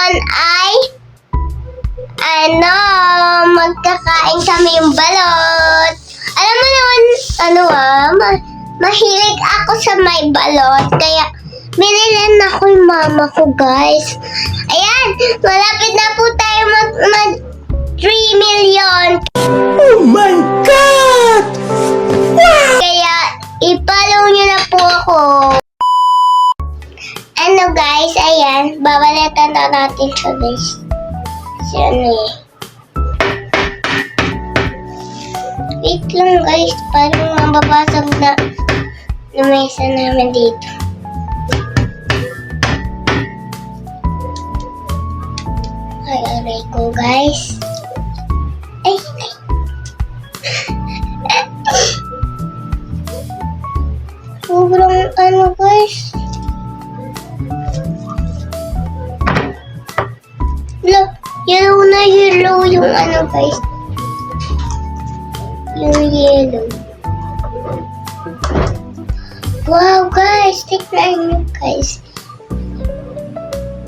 ngayon ay magkakain kami yung balot. Alam mo naman, mahilig ako sa may balot. Kaya, binilan ako yung mama ko, guys. Ayan, malapit na po tayo mag 3 million. Oh my God! Wow! Kaya, i-follow nyo na po ako. Ano, guys, ayan, babalatan na natin siya, guys. Kasi wait lang, guys, parang mababasag na mesa namin dito. Ay, aray ko, guys. Ay. Sobrang guys. Yellow na yellow yung guys. Yung yellow. Wow, guys. Tignan nyo, guys.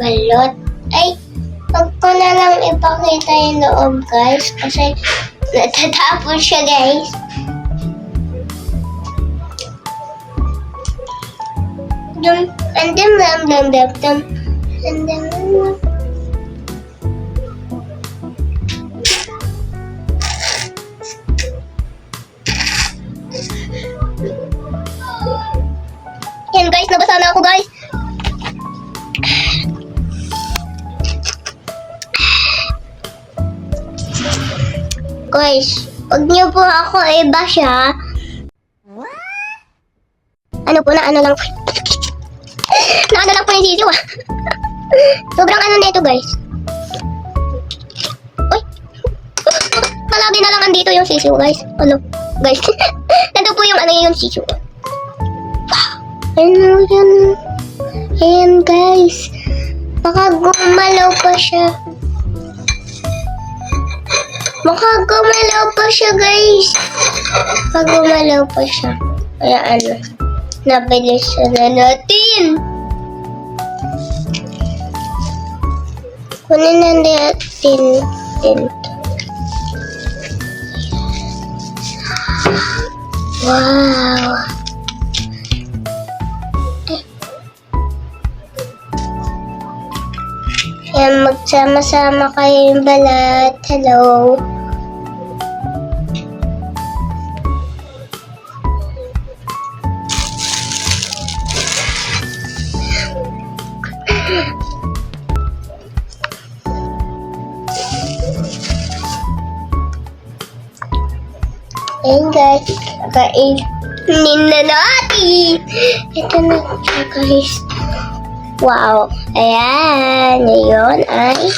Balot. Ay, wag ko na lang ipakita yung loob, guys. Kasi natatapon siya, guys. Yan, guys, nabasa na ako, guys. Guys, wag niyo po ako i-bash, ha. Ano lang po. Naano lang po yung sisiw, ha. Sobrang na ito, guys. Uy. Malabi na lang andito yung sisiw, guys. Ano, guys. Nandun po yung yung sisiw. Yan. Ayan, guys. Baka gumalaw pa siya. Guys. Baka gumalaw pa siya. Kaya nabilis na natin. Kunin na natin. Wow. Yan, magsama-sama kayo yung balat. Hello. Ayan, guys. Kainin na natin. Ito na siya, guys. Wow. Ayan. Ngayon ay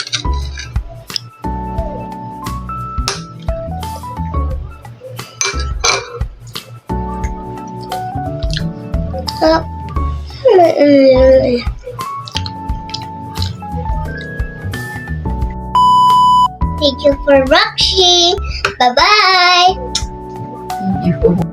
thank you for watching. Bye-bye. Thank you.